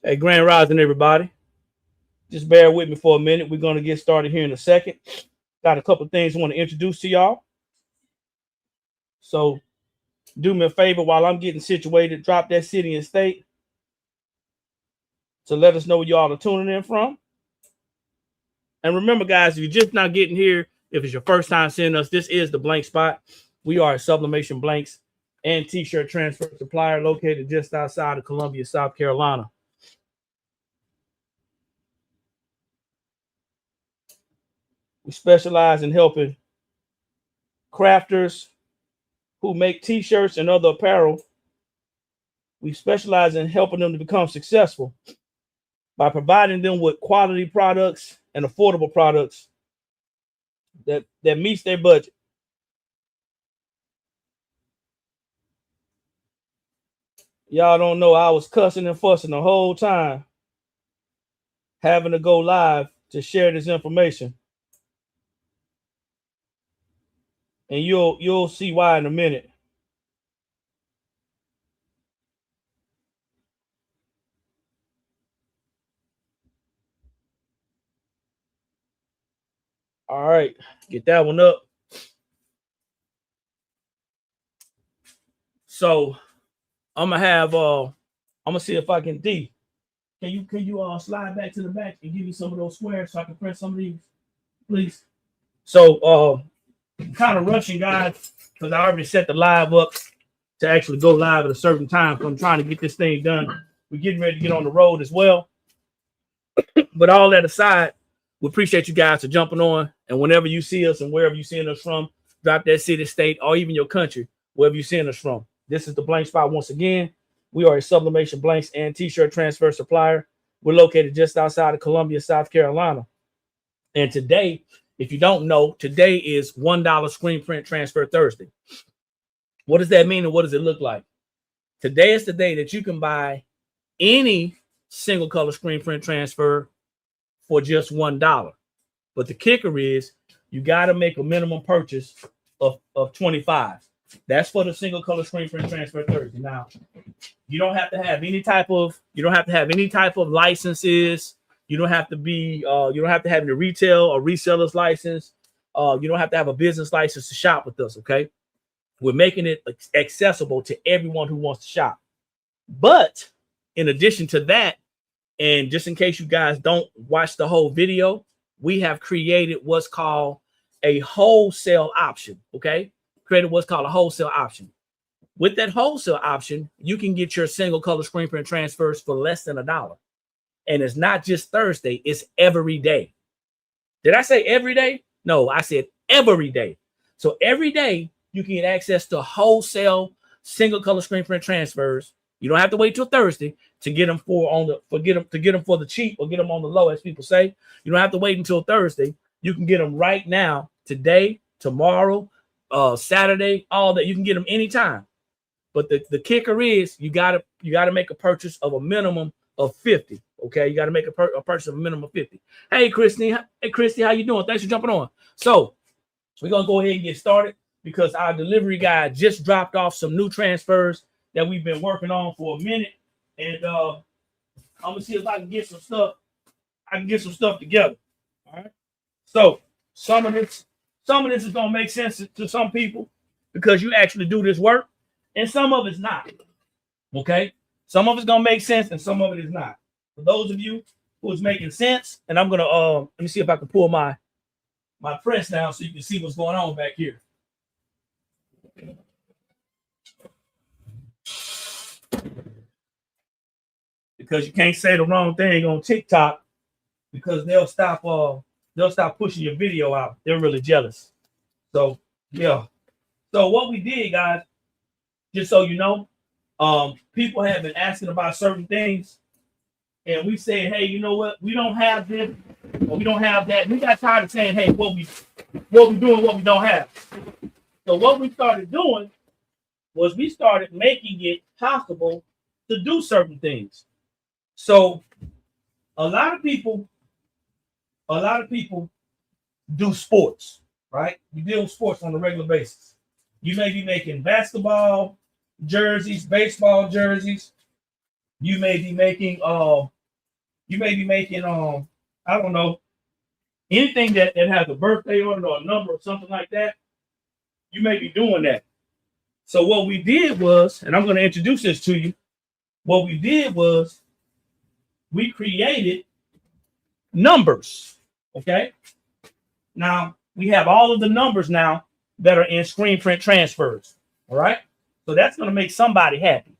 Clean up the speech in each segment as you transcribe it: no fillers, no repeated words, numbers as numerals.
Hey, Grand Rising, everybody. Just bear with me for a minute. We're going to get started here in a second. Got a couple of things I want to introduce to y'all. So do me a favor while I'm getting situated. Drop that city and state to let us know where y'all are tuning in from. And remember, guys, if you're just not getting here, if it's your first time seeing us, this is the Blank Spot. We are a sublimation blanks and t-shirt transfer supplier located just outside of Columbia, South Carolina. We specialize in helping crafters who make t-shirts and other apparel. We specialize in helping them to become successful by providing them with quality products and affordable products that meets their budget. Y'all don't know I was cussing and fussing the whole time, having to go live to share this information. And you'll see why in a minute. All right, get that one up. So I'm gonna see if I can Can you slide back to the back and give me some of those squares so I can print some of these, please? So kind of rushing, guys, because I already set the live up to actually go live at a certain time. So I'm trying to get this thing done. We're getting ready to get on the road as well. But all that aside, we appreciate you guys for jumping on. And whenever you see us and wherever you're seeing us from, drop that city, state, or even your country, wherever you're seeing us from. This is the Blank Spot once again. We are a sublimation blanks and t-shirt transfer supplier. We're located just outside of Columbia, South Carolina. And today, if you don't know, today is $1 screen print transfer Thursday. What does that mean and what does it look like? Today is the day that you can buy any single color screen print transfer for just $1. But the kicker is you got to make a minimum purchase of 25. That's for the single color screen print transfer Thursday. Now, you don't have to have any type of licenses. You don't have to be you don't have to have a retail or reseller's license. You don't have to have a business license to shop with us, okay? We're making it accessible to everyone who wants to shop. But in addition to that, and just in case you guys don't watch the whole video, we have created what's called a wholesale option, okay? Created what's called a wholesale option. With that wholesale option, you can get your single color screen print transfers for less than $1. And it's not just Thursday, it's every day. Did I say every day? No, I said every day. So every day you can get access to wholesale single color screen print transfers. You don't have to wait till Thursday to get them for the cheap or get them on the low, as people say. You don't have to wait until Thursday. You can get them right now, today, tomorrow, Saturday, all that. You can get them anytime. But the kicker is you gotta make a purchase of a minimum of 50. Okay, you got to make a purchase of a minimum of 50. Hey, Christy, how you doing? Thanks for jumping on. So we're gonna go ahead and get started because our delivery guy just dropped off some new transfers that we've been working on for a minute, and I'm gonna see if I can get some stuff. I can get some stuff together. All right. So some of this is gonna make sense to some people because you actually do this work, and some of it's not. Okay. Some of it's gonna make sense, and some of it is not. For those of you who is making sense, and I'm gonna let me see if I can pull my press down so you can see what's going on back here. Because you can't say the wrong thing on TikTok because they'll stop pushing your video out. They're really jealous. So yeah. So what we did, guys, just so you know, people have been asking about certain things. And we said, hey, you know what? We don't have this, or we don't have that. We got tired of saying, hey, what we doing, what we don't have. So what we started doing was we started making it possible to do certain things. So a lot of people do sports, right? You deal with sports on a regular basis. You may be making basketball jerseys, baseball jerseys. You may be making You may be making I don't know, anything that has a birthday on it or a number or something like that. You may be doing that. So what we did was, and I'm going to introduce this to you. What we did was we created numbers. Okay. Now we have all of the numbers now that are in screen print transfers. All right. So that's going to make somebody happy.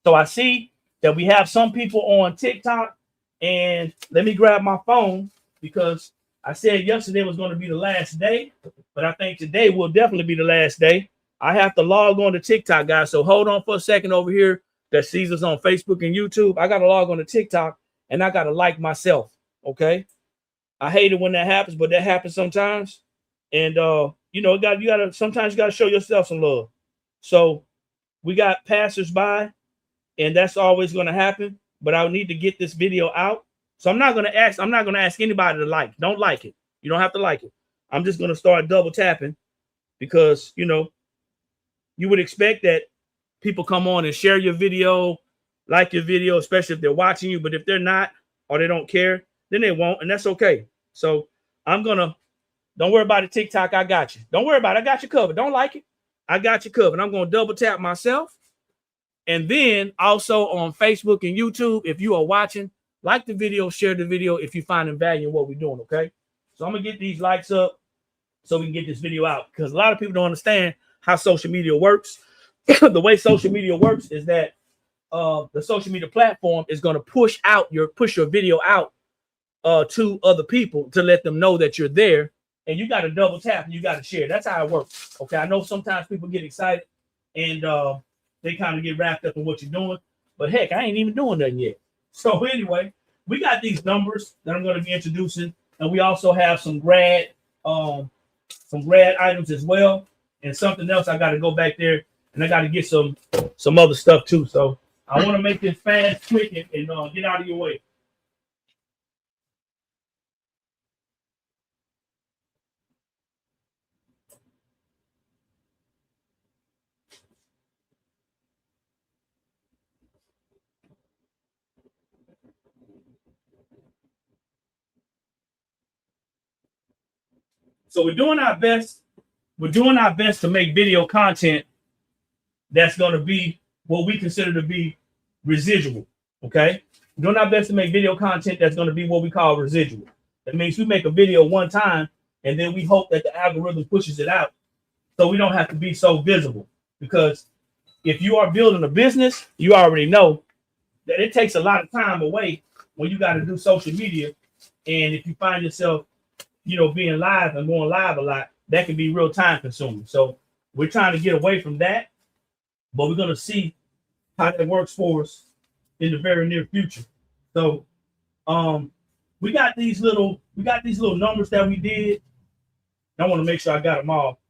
So I see that we have some people on TikTok, and let me grab my phone because I said yesterday was going to be the last day, but I think today will definitely be the last day. I have to log on to TikTok, guys. So hold on for a second over here that sees us on Facebook and YouTube. I got to log on to TikTok and I got to like myself. Okay. I hate it when that happens, but that happens sometimes. And you gotta sometimes you gotta show yourself some love. So we got passersby, and that's always gonna happen. But I need to get this video out. So I'm not gonna ask anybody to like. Don't like it. You don't have to like it. I'm just gonna start double tapping because you would expect that people come on and share your video, like your video, especially if they're watching you. But if they're not or they don't care, then they won't, and that's okay. So don't worry about the TikTok. I got you. Don't worry about it. I got you covered. Don't like it. I got you covered. I'm going to double tap myself. And then also on Facebook and YouTube, if you are watching, like the video, share the video if you find value in what we're doing, okay? So I'm going to get these likes up so we can get this video out because a lot of people don't understand how social media works. The way social media works is that the social media platform is going to push your video out to other people to let them know that you're there. And you got to double tap and you got to share. That's how it works. Okay. I know sometimes people get excited and they kind of get wrapped up in what you're doing. But heck, I ain't even doing nothing yet. So anyway, we got these numbers that I'm going to be introducing. And we also have some grad items as well. And something else, I got to go back there and I got to get some other stuff too. So I want to make this fast, quick, and get out of your way. So we're doing our best. We're doing our best to make video content that's going to be what we consider to be residual. Okay. We're doing our best to make video content that's going to be what we call residual. That means we make a video one time and then we hope that the algorithm pushes it out so we don't have to be so visible. Because if you are building a business, you already know that it takes a lot of time away when you got to do social media. And if you find yourself being live and going live a lot, that can be real time consuming. So we're trying to get away from that, but we're going to see how that works for us in the very near future. So we got these little numbers that we did. I want to make sure I got them all.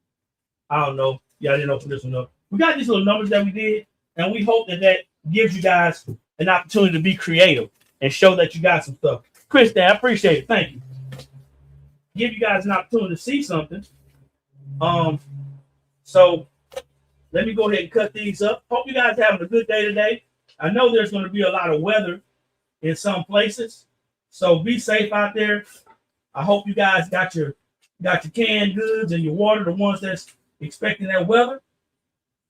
I don't know. Yeah, I didn't open this one up. We got these little numbers that we did, and we hope that gives you guys an opportunity to be creative and show that you got some stuff. Chris, I appreciate it. Thank you. Give you guys an opportunity to see something. So let me go ahead and cut these up. Hope you guys having a good day today. I know there's going to be a lot of weather in some places, so be safe out there. I hope you guys got your canned goods and your water, the ones that's expecting that weather.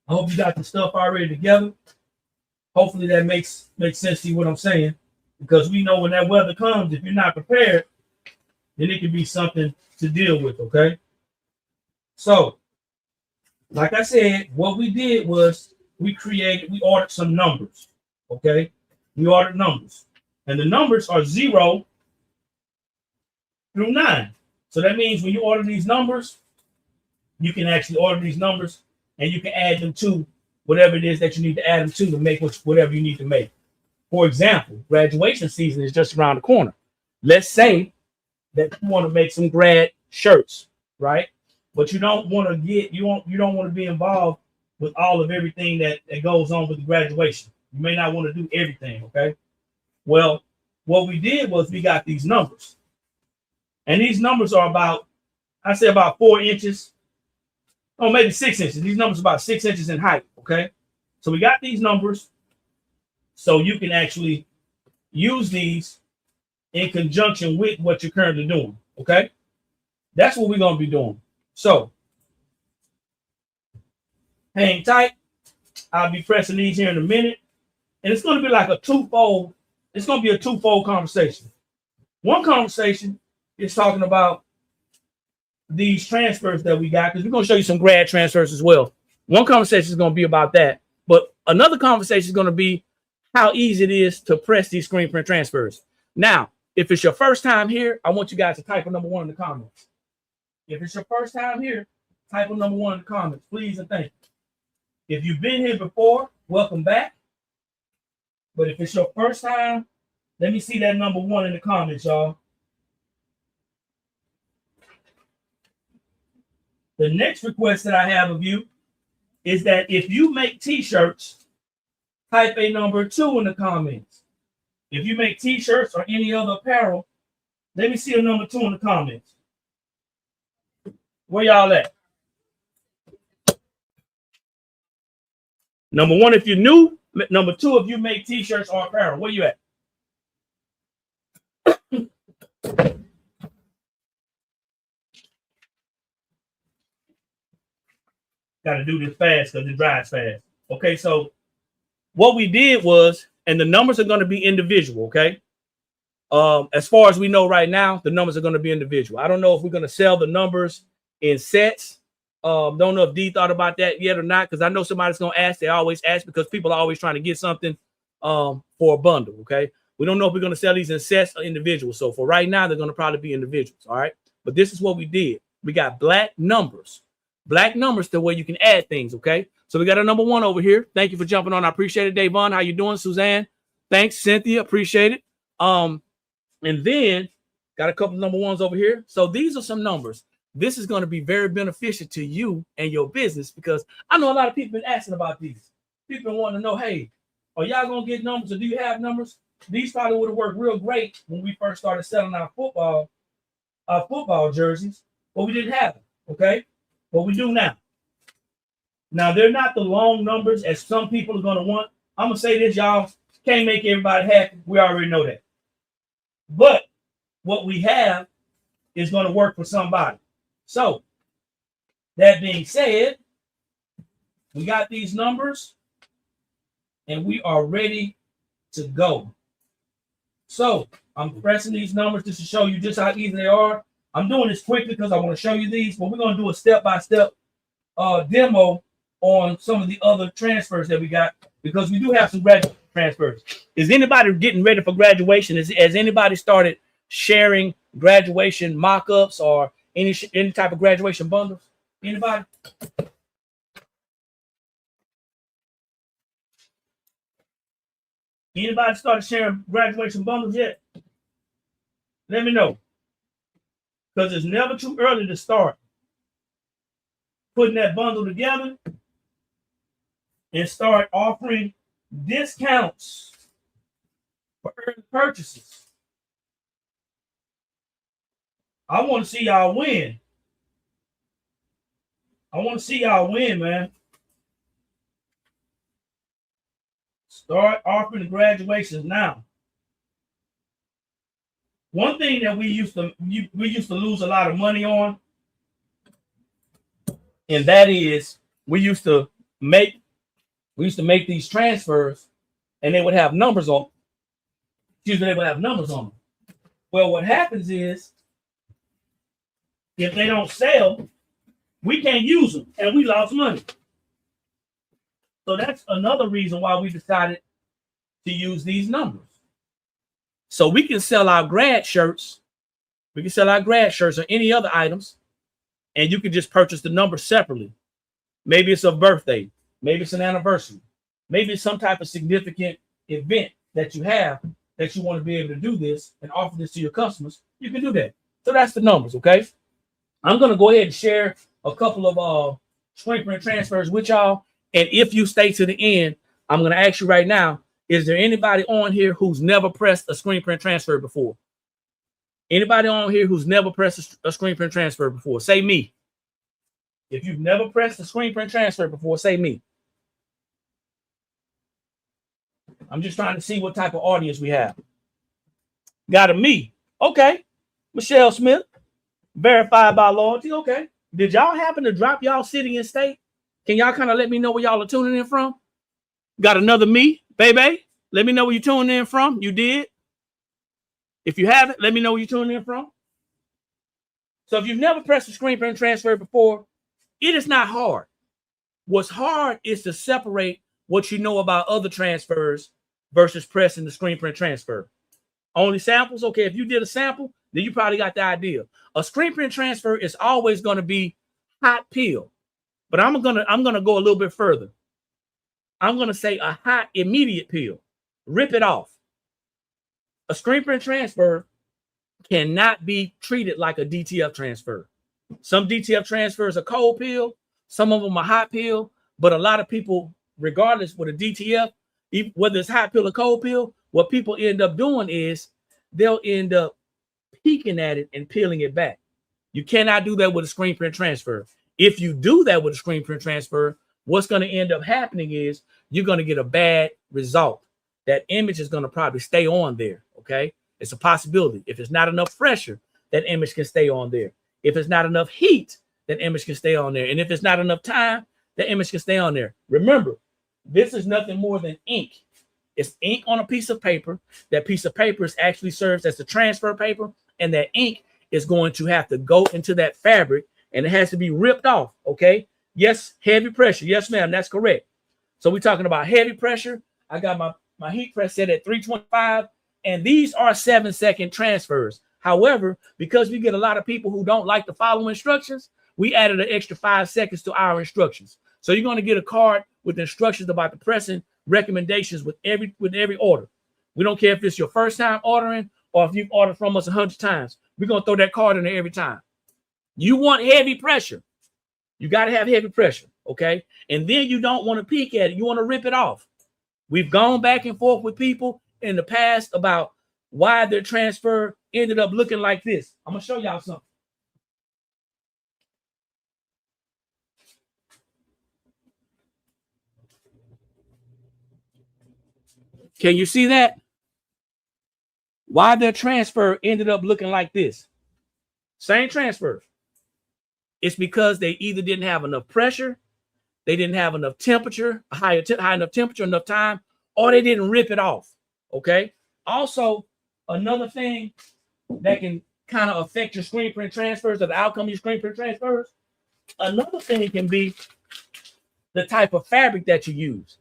I hope you got the stuff already together. Hopefully that makes sense to you what I'm saying, because we know when that weather comes, if you're not prepared, then it can be something to deal with, okay? So, like I said, what we did was we ordered some numbers, okay? We ordered numbers. And the numbers are 0 through 9. So that means when you order these numbers, you can actually order these numbers and you can add them to whatever it is that you need to add them to make whatever you need to make. For example, graduation season is just around the corner. Let's say that you want to make some grad shirts, right? But you don't want to you don't want to be involved with all of everything that goes on with the graduation. You may not want to do everything, okay? Well, what we did was we got these numbers. And these numbers are about 4 inches. Oh, maybe 6 inches. These numbers are about 6 inches in height, okay? So we got these numbers so you can actually use these in conjunction with what you're currently doing. Okay, that's what we're gonna be doing. So hang tight. I'll be pressing these here in a minute, and it's gonna be like a twofold. It's gonna be a twofold conversation. One conversation is talking about these transfers that we got, because we're gonna show you some grad transfers as well. One conversation is gonna be about that, but another conversation is gonna be how easy it is to press these screen print transfers. Now, if it's your first time here, I want you guys to type a number 1 in the comments. If it's your first time here, type a number 1 in the comments, please and thank you. If you've been here before, welcome back. But if it's your first time, let me see that number 1 in the comments, y'all. The next request that I have of you is that if you make t-shirts, type a number 2 in the comments. If you make t-shirts or any other apparel, let me see a number 2 in the comments. Where y'all at? Number 1, if you're new. Number 2, if you make t-shirts or apparel. Where you at? Got to do this fast because it dries fast. Okay, so what we did was, and the numbers are going to be individual, okay? As far as we know right now, the numbers are going to be individual. I don't know if we're going to sell the numbers in sets. Don't know if D thought about that yet or not, because I know somebody's going to ask. They always ask because people are always trying to get something for a bundle, okay? We don't know if we're going to sell these in sets or individuals. So for right now, they're going to probably be individuals, all right? But this is what we did. We got black numbers. Black numbers to where you can add things, okay? So we got a number 1 over here. Thank you for jumping on. I appreciate it, Davon. How you doing, Suzanne? Thanks, Cynthia. Appreciate it. And then got a couple number 1s over here. So these are some numbers. This is going to be very beneficial to you and your business, because I know a lot of people been asking about these. People want to know, hey, are y'all going to get numbers, or do you have numbers? These probably would have worked real great when we first started selling our football jerseys, but we didn't have them, okay? But we do now. Now, they're not the long numbers as some people are going to want. I'm going to say this, y'all. Can't make everybody happy. We already know that. But what we have is going to work for somebody. So, that being said, we got these numbers, and we are ready to go. So, I'm pressing these numbers just to show you just how easy they are. I'm doing this quickly because I want to show you these, but we're going to do a step-by-step demo on some of the other transfers that we got, because we do have some graduate transfers. Is anybody getting ready for graduation? Has anybody started sharing graduation mock-ups or any type of graduation bundles? Anybody? Anybody started sharing graduation bundles yet? Let me know. Because it's never too early to start putting that bundle together and start offering discounts for early purchases. I want to see y'all win. I want to see y'all win, man. Start offering the graduations now. One thing that we used to lose a lot of money on, and that is we used to make these transfers, and they would have numbers on. They would have numbers on them. Well, what happens is, if they don't sell, we can't use them, and we lost money. So that's another reason why we decided to use these numbers. So we can sell our grad shirts. We can sell our grad shirts or any other items, and you can just purchase the number separately. Maybe it's a birthday. Maybe it's an anniversary. Maybe it's some type of significant event that you have that you want to be able to do this and offer this to your customers. You can do that. So that's the numbers, okay? I'm going to go ahead and share a couple of screen print transfers with y'all. And if you stay to the end, I'm going to ask you right now, is there anybody on here who's never pressed a screen print transfer before? Anybody on here who's never pressed a screen print transfer before? Say me. If you've never pressed a screen print transfer before, say me. I'm just trying to see what type of audience we have. Got a me. Okay. Michelle Smith, verified by loyalty. Okay. Did y'all happen to drop y'all city and state? Can y'all kind of let me know where y'all are tuning in from? Got another me, baby. Let me know where you're tuning in from. You did. If you haven't, let me know where you're tuning in from. So if you've never pressed the screen print transfer before, it is not hard. What's hard is to separate what you know about other transfers versus pressing the screen print transfer. Only samples? Okay, if you did a sample, then you probably got the idea. A screen print transfer is always going to be hot peel. But I'm gonna go a little bit further. I'm gonna say a hot immediate peel. Rip it off. A screen print transfer cannot be treated like a DTF transfer. Some DTF transfers are cold peel, some of them are hot peel, but a lot of people, regardless with a DTF, whether it's hot peel or cold peel, what people end up doing is they'll end up peeking at it and peeling it back. You cannot do that with a screen print transfer. If you do that with a screen print transfer, what's going to end up happening is you're going to get a bad result. That image is going to probably stay on there, okay? It's a possibility. If it's not enough pressure, that image can stay on there. If it's not enough heat, that image can stay on there. And if it's not enough time, the image can stay on there. Remember, this is nothing more than ink. It's ink on a piece of paper. That piece of paper actually serves as the transfer paper, and that ink is going to have to go into that fabric, and it has to be ripped off, okay? Yes, heavy pressure. Yes, ma'am, that's correct. So we're talking about heavy pressure. I got my heat press set at 325, and these are 7-second transfers. However, because we get a lot of people who don't like to follow instructions, we added an extra 5 seconds to our instructions. So you're going to get a card with instructions about the pressing recommendations with every order. We don't care if it's your first time ordering or if you've ordered from us 100 times. We're going to throw that card in there every time. You want heavy pressure. You got to have heavy pressure, okay? And then you don't want to peek at it. You want to rip it off. We've gone back and forth with people in the past about why their transfer ended up looking like this. I'm going to show y'all something. Can you see that? Why their transfer ended up looking like this? Same transfer. It's because they either didn't have enough pressure, they didn't have enough temperature, high enough temperature, enough time, or they didn't rip it off. Okay. Also, another thing that can kind of affect your screen print transfers or the outcome of your screen print transfers, another thing can be the type of fabric that you use.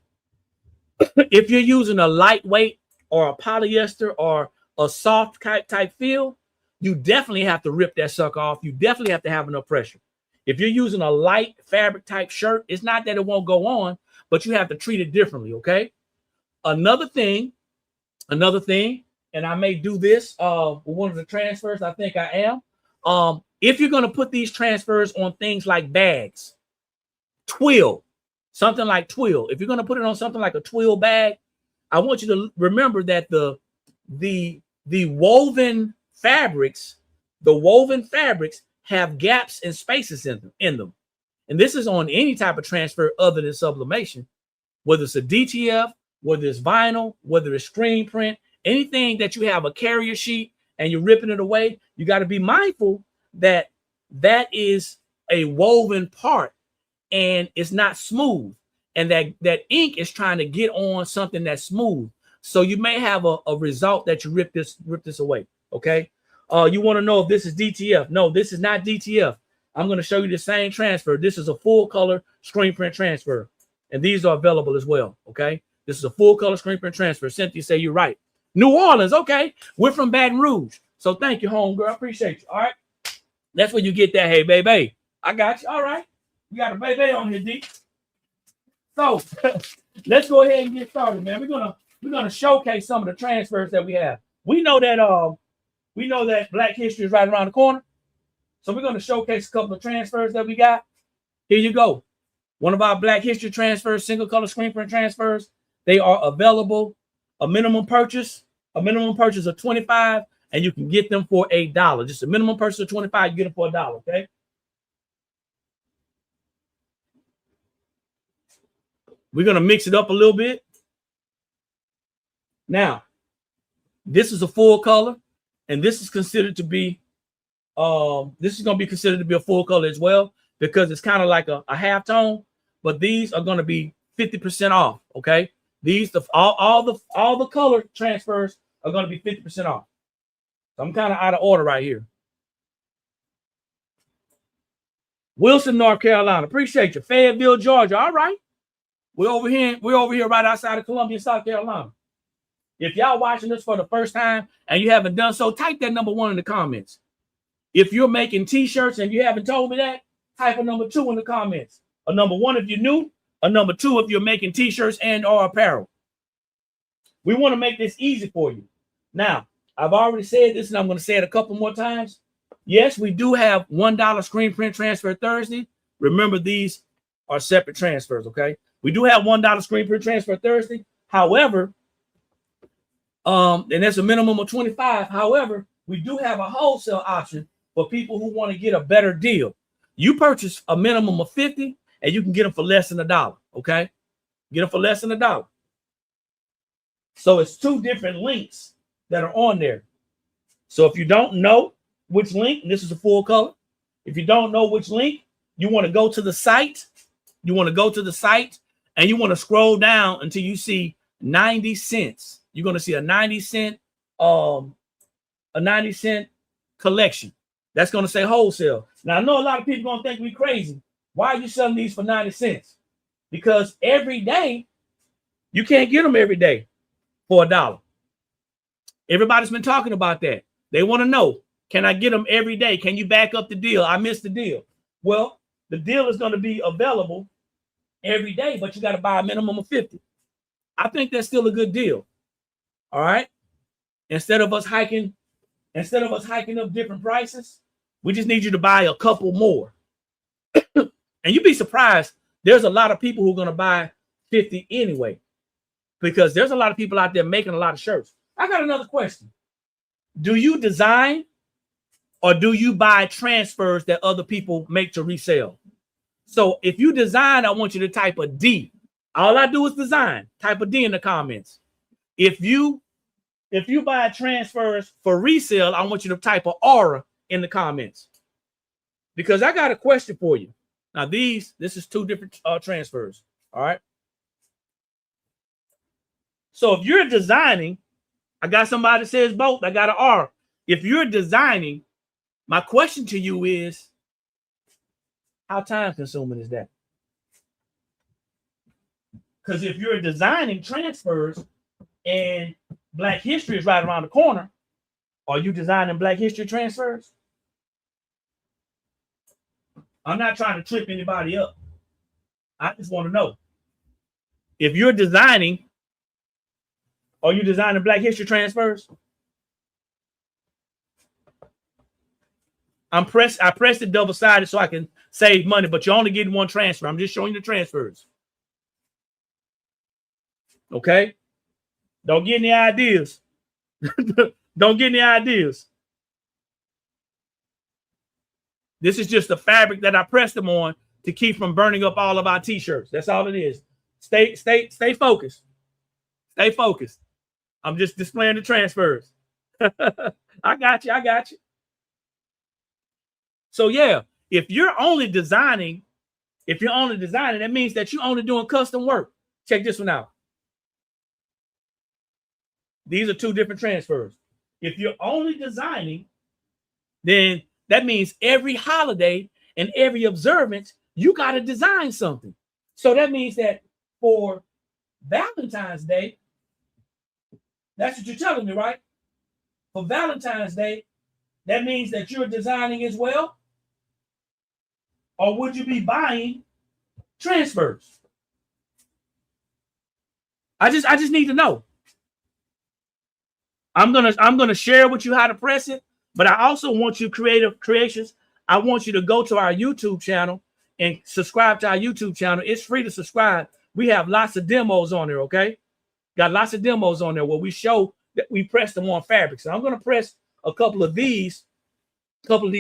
If you're using a lightweight or a polyester or a soft type feel, you definitely have to rip that sucker off. You definitely have to have enough pressure. If you're using a light fabric type shirt, it's not that it won't go on, but you have to treat it differently, okay? Another thing, and I may do this with one of the transfers, I think I am. If you're going to put these transfers on things like bags, twill, something like twill. If you're going to put it on something like a twill bag, I want you to remember that the woven fabrics have gaps and spaces in them. And this is on any type of transfer other than sublimation, whether it's a DTF, whether it's vinyl, whether it's screen print, anything that you have a carrier sheet and you're ripping it away, you got to be mindful that that is a woven part and it's not smooth. And that ink is trying to get on something that's smooth. So you may have a result that you rip this away, okay? You want to know if this is DTF. No, this is not DTF. I'm going to show you the same transfer. This is a full color screen print transfer. And these are available as well, okay? This is a full color screen print transfer. Cynthia say you're right. New Orleans, okay. We're from Baton Rouge. So thank you, homegirl. Appreciate you, all right? That's where you get that, hey, baby. I got you, all right. We got a baby on here, D. So let's go ahead and get started, man. We're gonna showcase some of the transfers that we have. We know that Black History is right around the corner. So we're going to showcase a couple of transfers that we got. Here you go. One of our Black History transfers, single color screen print transfers. They are available. A minimum purchase of $25, and you can get them for $1. Just a minimum purchase of $25, you get them for $1, okay? We're going to mix it up a little bit. Now, this is a full color. And this is considered to be, this is going to be considered to be a full color as well, because it's kind of like a half tone, but these are going to be 50% off. Okay. These, all the color transfers are going to be 50% off. So I'm kind of out of order right here. Wilson, North Carolina. Appreciate you. Fayetteville, Georgia. All right. We're over here right outside of Columbia, South Carolina. If y'all watching this for the first time and you haven't done so, type that number 1 in the comments. If you're making t-shirts and you haven't told me that, type a number 2 in the comments. A number 1 if you're new, a number 2 if you're making t-shirts and or apparel. We want to make this easy for you. Now, I've already said this and I'm going to say it a couple more times. Yes, we do have $1 screen print transfer Thursday. Remember, these are separate transfers, okay? We do have $1 screen print transfer Thursday. However, and that's a minimum of 25. However, we do have a wholesale option for people who want to get a better deal. You purchase a minimum of 50 and you can get them for less than $1, okay? Get them for less than $1. So it's 2 different links that are on there. So if you don't know which link, and this is a full color, if you don't know which link, you want to go to the site. You want to go to the site and you want to scroll down until you see 90 cents. You're going to see a 90 cent collection. That's going to say wholesale. Now, I know a lot of people going to think we crazy. Why are you selling these for 90 cents? Because every day, you can't get them every day for $1. Everybody's been talking about that. They want to know, can I get them every day? Can you back up the deal? I missed the deal. Well, the deal is going to be available every day, but you got to buy a minimum of 50. I think that's still a good deal. All right. Instead of us hiking up different prices, we just need you to buy a couple more. And you'd be surprised. There's a lot of people who are going to buy 50 anyway, because there's a lot of people out there making a lot of shirts. I got another question. Do you design or do you buy transfers that other people make to resell? So if you design, I want you to type a D. All I do is design. Type a D in the comments. If you buy transfers for resale, I want you to type an aura in the comments, because I got a question for you. Now, this is 2 different transfers. All right. So if you're designing, I got somebody that says both. I got an R. If you're designing, my question to you is, how time consuming is that? Because if you're designing transfers and Black History is right around the corner, are you designing Black History transfers? I'm not trying to trip anybody up. I just want to know. If you're designing, are you designing Black History transfers? I pressed it double-sided so I can save money, but you're only getting 1 transfer. I'm just showing you the transfers. Okay? Don't get any ideas. Don't get any ideas. This is just the fabric that I pressed them on to keep from burning up all of our t-shirts. That's all it is. Stay focused. Stay focused. I'm just displaying the transfers. I got you. So yeah, if you're only designing, that means that you're only doing custom work. Check this one out. These are 2 different transfers. If you're only designing, then that means every holiday and every observance, you got to design something. So that means that for Valentine's Day, that's what you're telling me, right? For Valentine's Day, that means that you're designing as well? Or would you be buying transfers? I just need to know. I'm gonna share with you how to press it, but I also want you creative creations. I want you to go to our YouTube channel and subscribe to our YouTube channel. It's free to subscribe. We have lots of demos on there, okay? Got lots of demos on there where we show that we press them on fabrics. And I'm gonna press a couple of these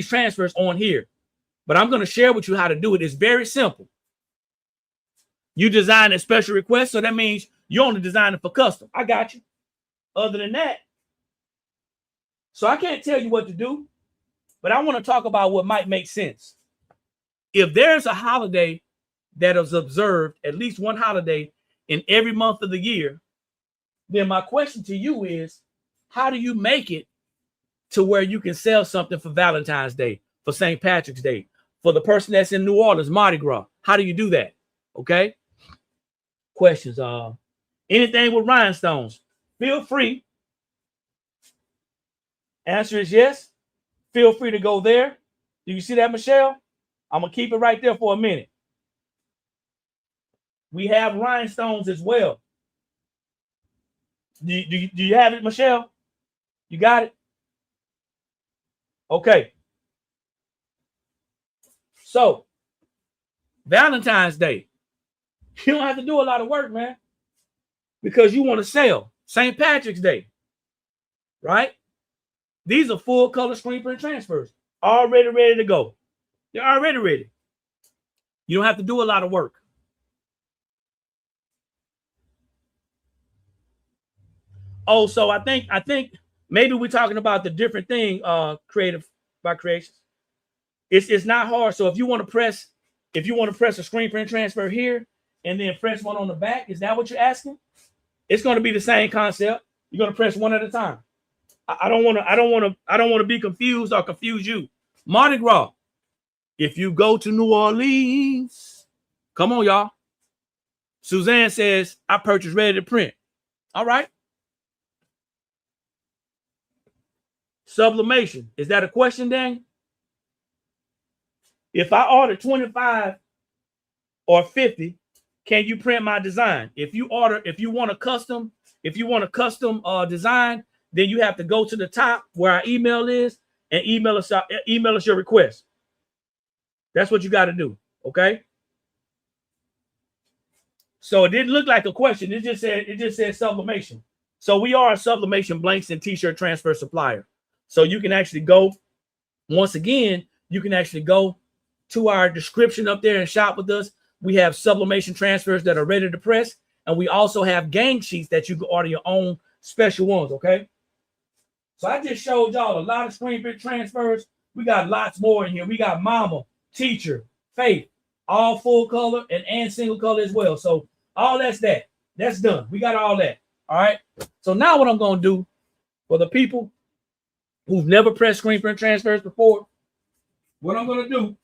transfers on here. But I'm going to share with you how to do it. It's very simple. You design a special request, so that means you're only designing for custom. I got you. Other than that, So I can't tell you what to do, but I want to talk about what might make sense. If there's a holiday that is observed, at least one holiday in every month of the year, then my question to you is, how do you make it to where you can sell something for Valentine's Day, for St. Patrick's Day, for the person that's in New Orleans, Mardi Gras? How do you do that? Okay. Questions. Anything with rhinestones, feel free. Answer is yes. Feel free to go there. Do you see that, Michelle? I'm going to keep it right there for a minute. We have rhinestones as well. Do you have it, Michelle? You got it? Okay. So, Valentine's Day. You don't have to do a lot of work, man, because you want to sell. St. Patrick's Day, right? These are full color screen print transfers, already ready to go. They're already ready. You don't have to do a lot of work. Oh, so I think maybe we're talking about the different thing, creative by creations. It's not hard. So if you want to press a screen print transfer here and then press one on the back, is that what you're asking? It's going to be the same concept. You're going to press one at a time. I don't want to be confused or confuse you. Mardi Gras. If you go to New Orleans, come on, y'all. Suzanne says, I purchased ready to print. All right. Sublimation. Is that a question, Daniel? If I order 25 or 50, can you print my design? If you want a custom design, then you have to go to the top where our email is and email us your request. That's what you got to do. Okay. So it didn't look like a question. It just said sublimation. So we are a sublimation blanks and t-shirt transfer supplier. So you can actually go, once again, you can actually go to our description up there and shop with us. We have sublimation transfers that are ready to press. And we also have gang sheets that you can order your own special ones. Okay. So I just showed y'all a lot of screen print transfers. We got lots more in here. We got Mama, Teacher, Faith, all full color and single color as well. So all that's done. We got all that. All right. So now what I'm going to do for the people who've never pressed screen print transfers before, what I'm going to do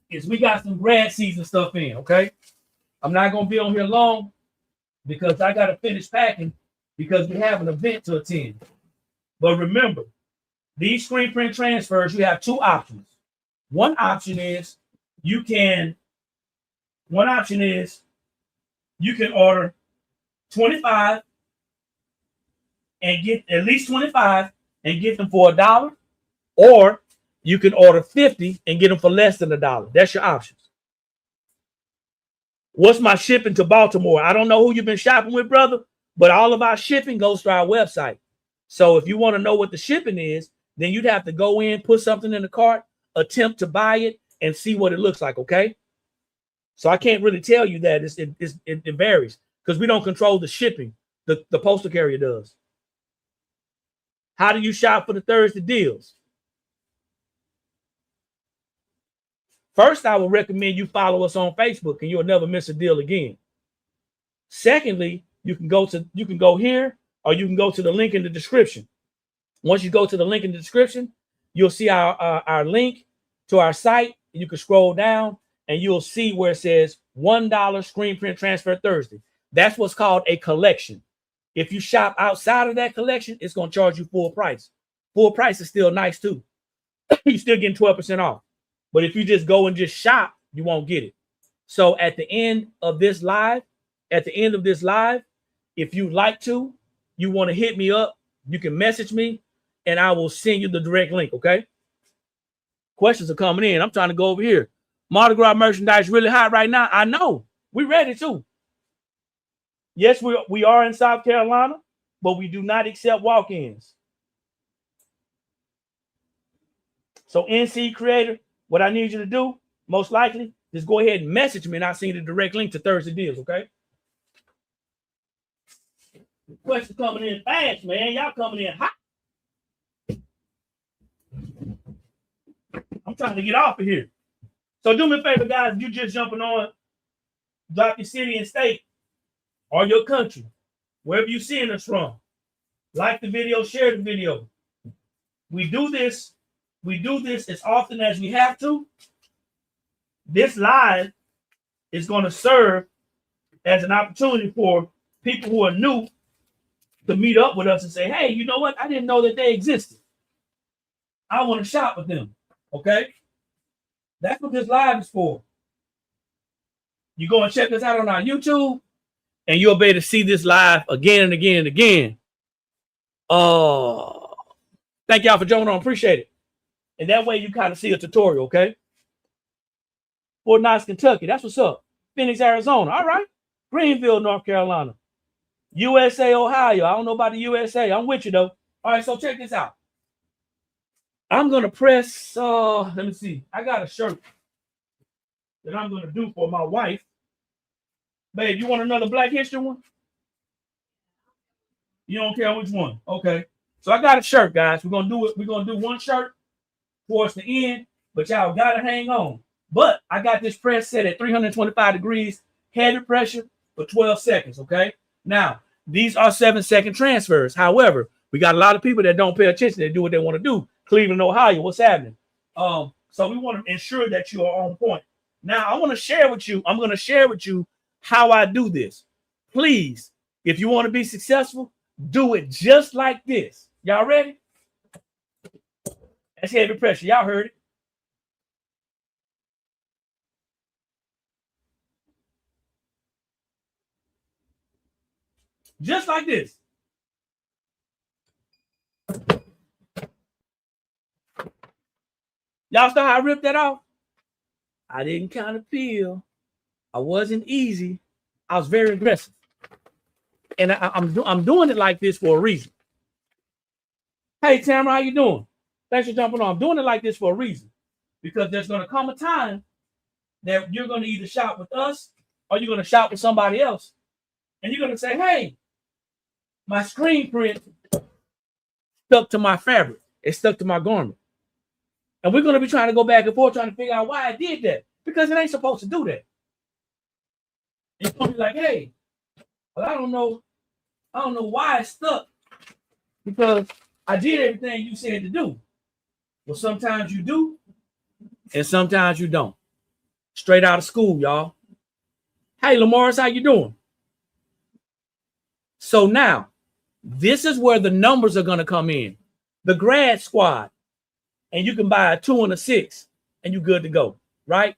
is we got some grad season stuff in. Okay. I'm not going to be on here long because I got to finish packing because we have an event to attend. But remember, these screen print transfers, you have two options. One option is you can order 25 and get at least 25 and get them for $1, or you can order 50 and get them for less than $1. That's your options. What's my shipping to Baltimore? I don't know who you've been shopping with, brother, but all of our shipping goes through our website. So if you want to know what the shipping is, then you'd have to go in, put something in the cart, attempt to buy it, and see what it looks like, okay? So I can't really tell you that. It varies because we don't control the shipping. The postal carrier does. How do you shop for the Thursday deals? First, I would recommend you follow us on Facebook and you'll never miss a deal again. Secondly, you can go here or you can go to the link in the description. Once you go to the link in the description, you'll see our link to our site. You can scroll down and you'll see where it says $1 screen print transfer Thursday. That's what's called a collection. If you shop outside of that collection, it's going to charge you full price. Full price is still nice too. You're still getting 12% off. But if you just go and just shop, you won't get it. So at the end of this live, if you'd like to, you want to hit me up, you can message me and I will send you the direct link, okay? Questions are coming in. I'm trying to go over here. Mardi Gras merchandise really hot right now. I know. We're ready too. Yes, we are in South Carolina, but we do not accept walk-ins. So NC Creator, what I need you to do, most likely, just go ahead and message me and I'll send you the direct link to Thursday deals, okay? Questions coming in fast, man. Y'all coming in hot. I'm trying to get off of here. So do me a favor, guys. If you just jumping on, drop your city and state or your country, wherever you're seeing us from. Like the video, share the video. We do this as often as we have to. This live is going to serve as an opportunity for people who are new to meet up with us and say, hey, you know what? I didn't know that they existed. I want to shop with them. Okay? That's what this live is for. You go and check us out on our YouTube, and you'll be able to see this live again and again and again. Thank y'all for joining on. Appreciate it. And that way you kind of see a tutorial, okay? Fort Knox, Kentucky. That's what's up. Phoenix, Arizona. All right. Greenville, North Carolina. USA, Ohio. I don't know about the USA. I'm with you, though. All right, so check this out. I'm going to press, let me see. I got a shirt that I'm going to do for my wife. Babe, you want another Black History one? You don't care which one? Okay. So I got a shirt, guys. We're going to do it. We're going to do one shirt towards the end, but y'all got to hang on. But I got this press set at 325 degrees, heavy pressure for 12 seconds, okay? Now, these are 7-second transfers. However, we got a lot of people that don't pay attention. They do what they want to do. Cleveland, Ohio, what's happening? So we want to ensure that you are on point. Now, I want to share with you. I'm going to share with you how I do this. Please, if you want to be successful, do it just like this. Y'all ready? That's heavy pressure. Y'all heard it. Just like this. Y'all saw how I ripped that off? I didn't kind of feel. I wasn't easy. I was very aggressive. And I'm doing it like this for a reason. Hey, Tamara, how you doing? Thanks for jumping on. I'm doing it like this for a reason. Because there's going to come a time that you're going to either shop with us or you're going to shop with somebody else. And you're going to say, hey, my screen print stuck to my fabric. It stuck to my garment. And we're going to be trying to go back and forth trying to figure out why I did that. Because it ain't supposed to do that. It's going to be like, hey, well, I don't know why it stuck. Because I did everything you said to do. Well, sometimes you do, and sometimes you don't. Straight out of school, y'all. Hey, Lamar's, how you doing? So now, this is where the numbers are going to come in. The grad squad. And you can buy a 2 and a 6, and you're good to go, right?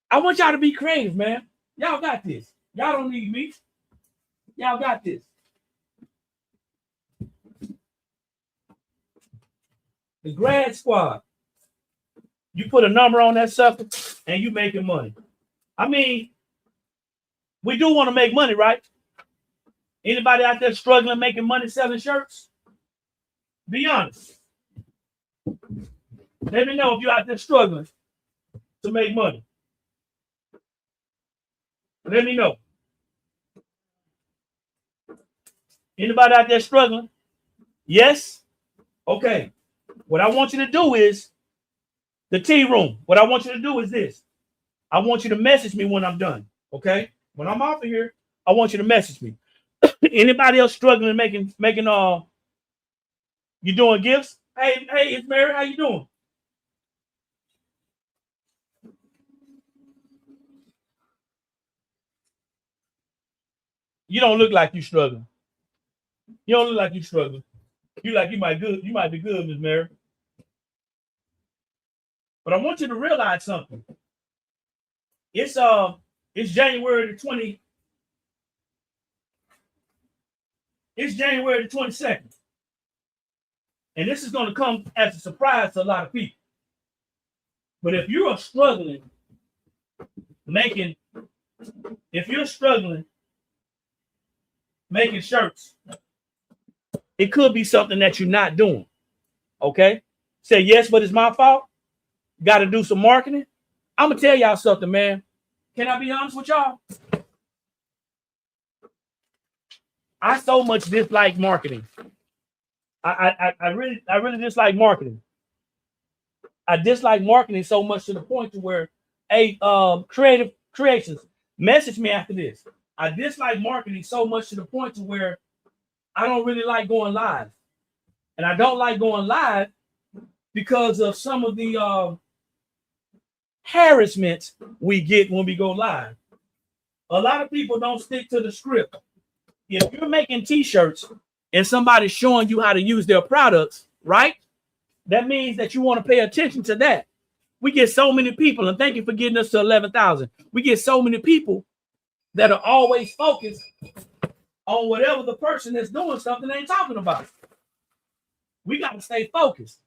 I want y'all to be creative, man. Y'all got this. Y'all don't need me. Y'all got this. The grad squad. You put a number on that sucker, and you making money. I mean, we do want to make money, right? Anybody out there struggling making money selling shirts? Be honest. Let me know if you're out there struggling to make money. Let me know. Anybody out there struggling? Yes? Okay. What I want you to do is the tea room. What I want you to do is this. I want you to message me when I'm done. Okay? When I'm off of here, I want you to message me. Anybody else struggling making you doing gifts? Hey, it's Mary. How you doing? You don't look like you struggling. You don't look like you struggling. You like you might be good, Miss Mary. But I want you to realize something. It's January the 20. It's January the 22nd. And this is going to come as a surprise to a lot of people. But if you're struggling making shirts, it could be something that you're not doing. Okay? Say yes, but it's my fault. Got to do some marketing. I'm going to tell y'all something, man. Can I be honest with y'all? I so much dislike marketing. I really dislike marketing. I dislike marketing so much to the point to where, hey, creative creations, message me after this. I dislike marketing so much to the point to where I don't really like going live. And I don't like going live because of some of the harassment we get when we go live. A lot of people don't stick to the script. If you're making t-shirts and somebody's showing you how to use their products, right? That means that you want to pay attention to that. We get so many people, and thank you for getting us to 11,000. We get so many people that are always focused on whatever the person that's doing something ain't talking about. We got to stay focused.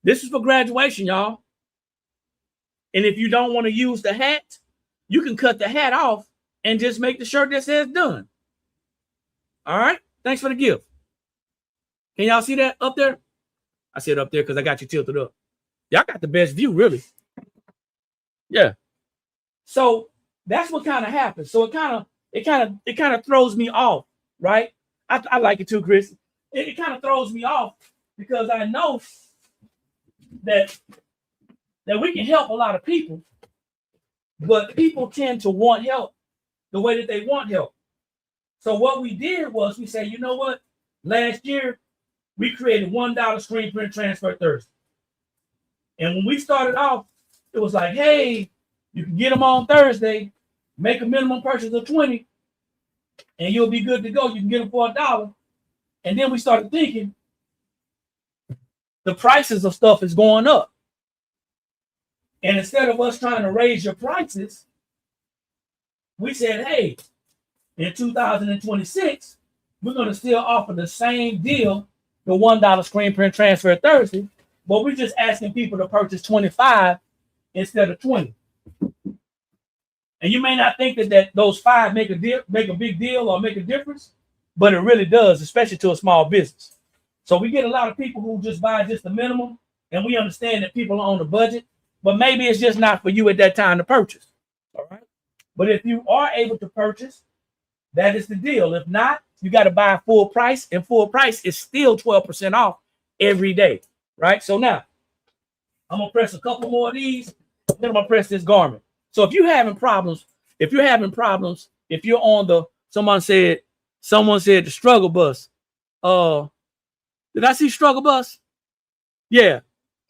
This is for graduation, y'all. And if you don't want to use the hat, you can cut the hat off and just make the shirt that says done. All right. Thanks for the gift. Can y'all see that up there? I said up there because I got you tilted up. Y'all got the best view, really. Yeah. So that's what kind of happens. So it kind of throws me off, right? I like it too, Chris. It kind of throws me off because I know that we can help a lot of people, but people tend to want help the way that they want help. So what we did was we say, you know what? Last year, we created $1 screen print transfer Thursday. And when we started off, it was like, hey, you can get them on Thursday, make a minimum purchase of 20, and you'll be good to go. You can get them for $1. And then we started thinking, the prices of stuff is going up. And instead of us trying to raise your prices, we said, hey, in 2026, we're going to still offer the same deal, the $1 screen print transfer Thursday, but we're just asking people to purchase 25 instead of 20. And you may not think that those 5 make a big deal or make a difference, but it really does, especially to a small business. So we get a lot of people who just buy just the minimum, and we understand that people are on a budget, but maybe it's just not for you at that time to purchase. All right. But if you are able to purchase, that is the deal. If not, you got to buy full price, and full price is still 12% off every day. Right. So now I'm going to press a couple more of these, then I'm going to press this garment. So if you're having problems, if you're on the, someone said the struggle bus. Did I see struggle bus? Yeah.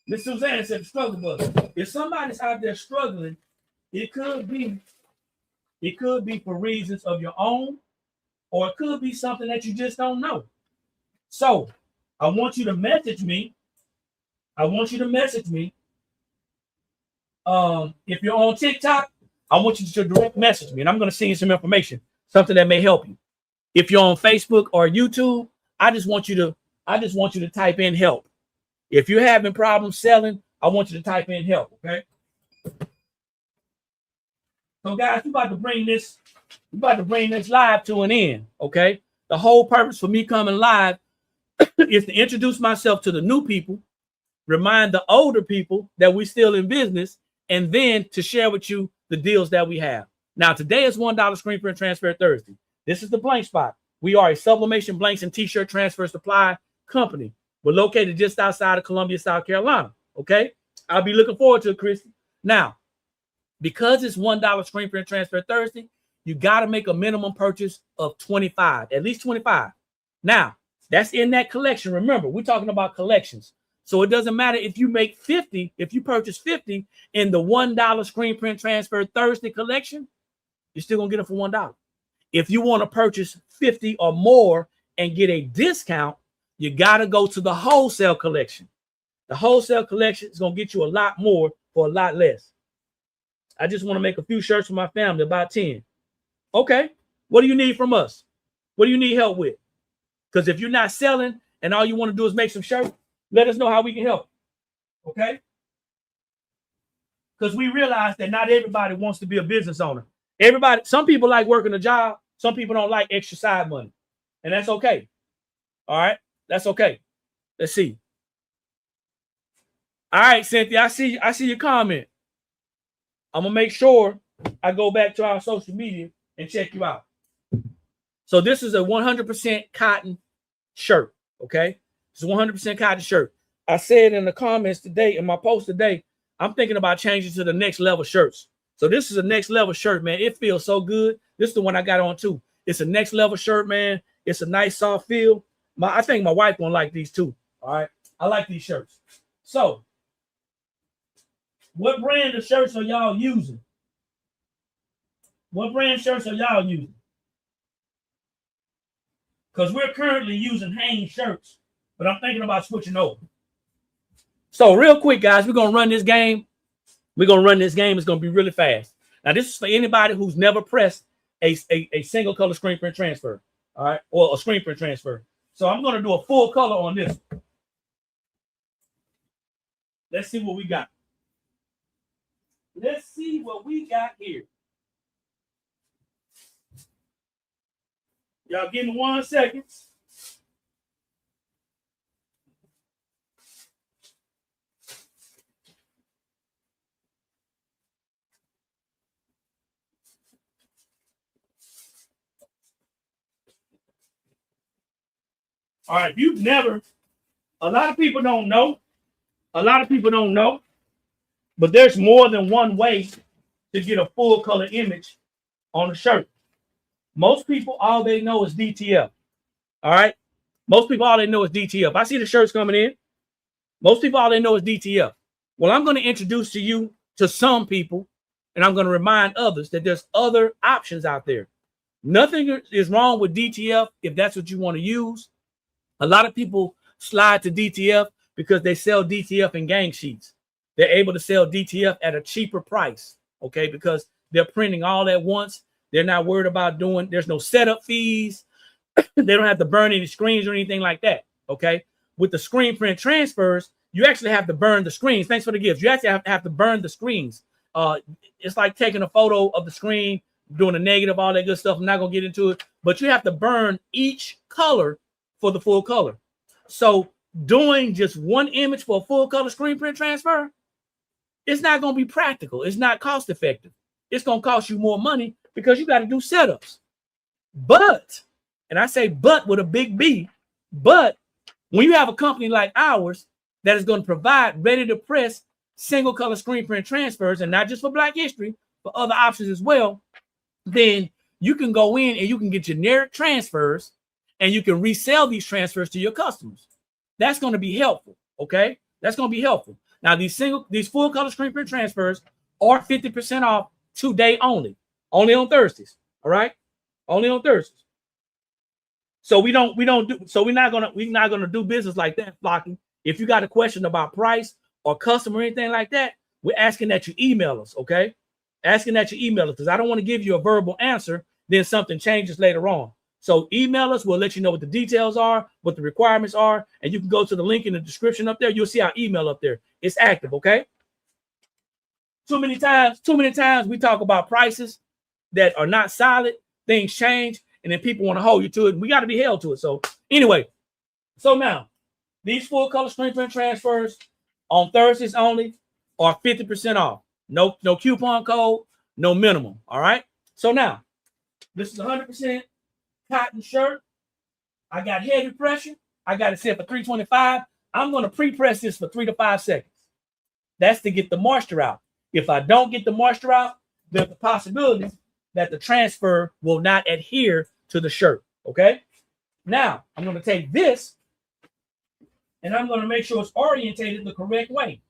Miss Suzanne said the struggle bus. If somebody's out there struggling, it could be for reasons of your own, or it could be something that you just don't know. So I want you to message me. If you're on TikTok, I want you to direct message me, and I'm going to send you some information, something that may help you. If you're on Facebook or YouTube, I just want you to type in help. If you're having problems selling, I want you to type in help. Okay. So guys, we're about to bring this live to an end. Okay. The whole purpose for me coming live is to introduce myself to the new people, remind the older people that we're still in business, and then to share with you the deals that we have. Now, today is $1 screen print transfer Thursday. This is the blank spot. We are a sublimation blanks and t-shirt transfer supply company. We're located just outside of Columbia, South Carolina. Okay. I'll be looking forward to it, Christy. Now, because it's $1 screen print transfer Thursday, you got to make a minimum purchase of 25, at least 25. Now, that's in that collection. Remember, we're talking about collections. So it doesn't matter if you make 50, if you purchase 50 in the $1 screen print transfer Thursday collection, you're still going to get it for $1. If you want to purchase 50 or more and get a discount, you got to go to the wholesale collection. The wholesale collection is going to get you a lot more for a lot less. I just want to make a few shirts for my family, about 10. Okay. What do you need from us? What do you need help with? Because if you're not selling and all you want to do is make some shirts, let us know how we can help. Okay. Because we realize that not everybody wants to be a business owner. Some people like working a job. Some people don't like extra side money. And that's okay. All right. That's okay. Let's see. All right, Cynthia, I see your comment. I'm going to make sure I go back to our social media and check you out. So this is a 100% cotton shirt, okay? It's a 100% cotton shirt. I said in the comments today, in my post today, I'm thinking about changing to the next level shirts. So this is a next level shirt, man. It feels so good. This is the one I got on too. It's a next level shirt, man. It's a nice soft feel. I think my wife gonna like these too. All right. I like these shirts. So what brand of shirts are y'all using? What brand shirts are y'all using? Because we're currently using Hanes shirts, but I'm thinking about switching over. So real quick, guys, we're going to run this game. We're going to run this game. It's going to be really fast. Now, this is for anybody who's never pressed a single color screen print transfer, all right, or a screen print transfer. So I'm going to do a full color on this. Let's see what we got. Let's see what we got here. Y'all give me 1 second. All right, you've never, a lot of people don't know. A lot of people don't know, but there's more than one way to get a full color image on a shirt. Most people, all they know is DTF. All right. Most people, all they know is DTF. I see the shirts coming in. Most people, all they know is DTF. Well, I'm going to introduce to you to some people, and I'm going to remind others that there's other options out there. Nothing is wrong with DTF if that's what you want to use. A lot of people slide to DTF because they sell DTF in gang sheets. They're able to sell DTF at a cheaper price, okay, because they're printing all at once. They're not worried about there's no setup fees. They don't have to burn any screens or anything like that, okay? With the screen print transfers, you actually have to burn the screens. Thanks for the gifts. You actually have to burn the screens. It's like taking a photo of the screen, doing a negative, all that good stuff. I'm not going to get into it, but you have to burn each color for the full color. So doing just one image for a full color screen print transfer, it's not going to be practical. It's not cost effective. It's going to cost you more money because you got to do setups. But, and I say but with a big B, but when you have a company like ours that is going to provide ready to press single color screen print transfers, and not just for Black History, but other options as well, then you can go in and you can get generic transfers and you can resell these transfers to your customers. That's going to be helpful, okay? That's going to be helpful. Now, these full color screen print transfers are 50% off today only on Thursdays, all right? Only on Thursdays. So we're not gonna do business like that, Flocky. If you got a question about price or customer or anything like that, we're asking that you email us, okay? Asking that you email us, because I don't want to give you a verbal answer, then something changes later on. So email us, we'll let you know what the details are, what the requirements are, and you can go to the link in the description up there. You'll see our email up there. It's active, okay? Too many times we talk about prices that are not solid, things change, and then people want to hold you to it, and we got to be held to it. So anyway, so now, these full color screen print transfers on Thursdays only are 50% off. No coupon code, no minimum, all right? So now, this is 100% cotton shirt. I got heavy pressure. I got it set for 325. I'm going to pre-press this for 3 to 5 seconds. That's to get the moisture out. If I don't get the moisture out, there's the possibility that the transfer will not adhere to the shirt, okay? Now, I'm going to take this, and I'm going to make sure it's orientated the correct way.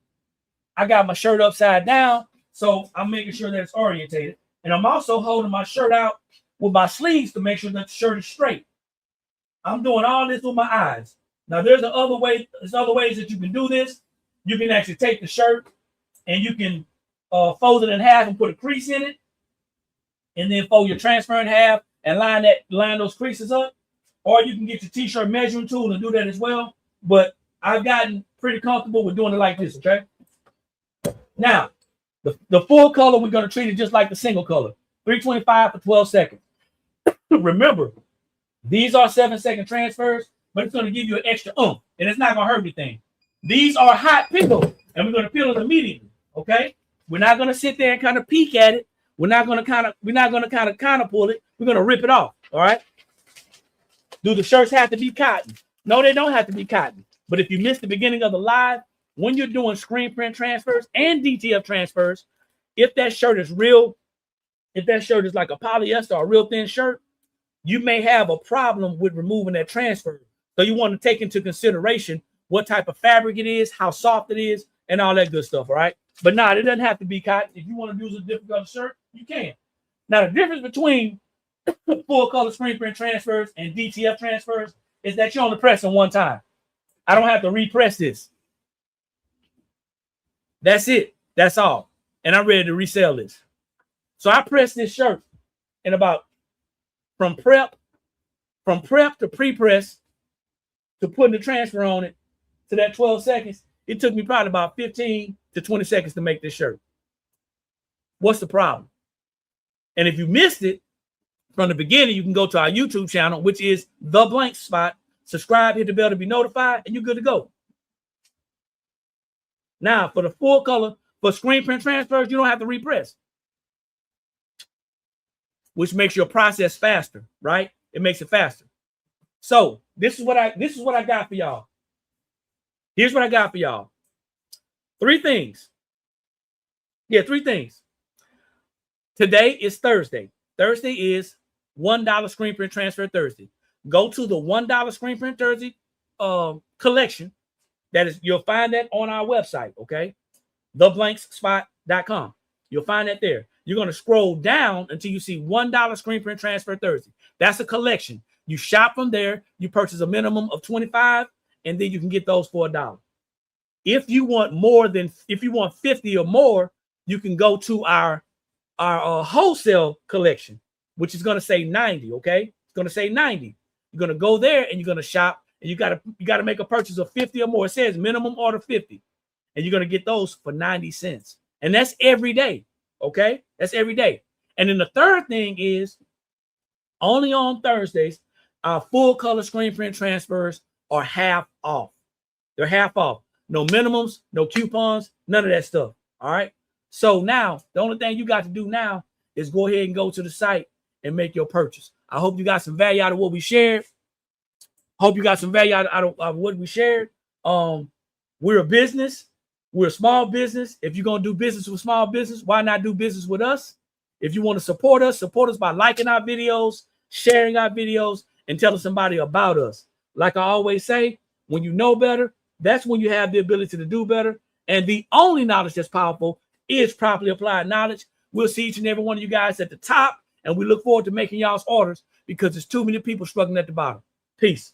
I got my shirt upside down, so I'm making sure that it's orientated. And I'm also holding my shirt out with my sleeves to make sure that the shirt is straight. I'm doing all this with my eyes. Now, there's other ways that you can do this. You can actually take the shirt and you can fold it in half and put a crease in it, and then fold your transfer in half and line those creases up. Or you can get your t-shirt measuring tool and do that as well. But I've gotten pretty comfortable with doing it like this, okay? Now, the full color, we're going to treat it just like the single color. 325 for 12 seconds. Remember, these are 7-second transfers, but it's going to give you an extra and it's not going to hurt anything. These are hot peel, and we're going to peel it immediately, okay? We're not going to sit there and kind of peek at it. We're not going to kind of pull it. We're going to rip it off, all right? Do the shirts have to be cotton? No, they don't have to be cotton. But if you missed the beginning of the live, when you're doing screen print transfers and DTF transfers, if that shirt is real, if that shirt is like a polyester or a real thin shirt, you may have a problem with removing that transfer. So you want to take into consideration what type of fabric it is, how soft it is, and all that good stuff, all right? But nah, it doesn't have to be cotton. If you want to use a different color shirt, you can. Now, the difference between full color screen print transfers and DTF transfers is that you're only pressing one time. I don't have to repress this. That's it. That's all. And I'm ready to resell this. So I pressed this shirt in about from prep to pre-press to putting the transfer on it to that 12 seconds. It took me probably about 15 to 20 seconds to make this shirt. What's the problem? And if you missed it from the beginning, you can go to our YouTube channel, which is The Blank Spot. Subscribe, hit the bell to be notified, and you're good to go. Now, for the full color, for screen print transfers, you don't have to repress, which makes your process faster, right? It makes it faster. So this is what I got for y'all. Here's what I got for y'all. Three things. Yeah, three things. Today is Thursday. Thursday is $1 screen print transfer Thursday. Go to the $1 screen print Thursday collection. That is, you'll find that on our website, okay? theblankspot.com. You'll find that there. You're going to scroll down until you see $1 screen print transfer Thursday. That's a collection. You shop from there. You purchase a minimum of 25, and then you can get those for $1. If you want more than, if you want 50 or more, you can go to our wholesale collection, which is going to say 90. Okay, it's going to say 90. You're going to go there and you're going to shop, and you got to make a purchase of 50 or more. It says minimum order 50, and you're going to get those for 90 cents, and that's every day. Okay, that's every day. And then the third thing is only on Thursdays, our full color screen print transfers are half off. They're half off. No minimums, no coupons, none of that stuff. All right. So now the only thing you got to do now is go ahead and go to the site and make your purchase. I hope you got some value out of what we shared. Hope you got some value out of what we shared. We're a business. We're a small business. If you're going to do business with small business, why not do business with us? If you want to support us by liking our videos, sharing our videos, and telling somebody about us. Like I always say, when you know better, that's when you have the ability to do better. And the only knowledge that's powerful is properly applied knowledge. We'll see each and every one of you guys at the top, and we look forward to making y'all's orders because there's too many people struggling at the bottom. Peace.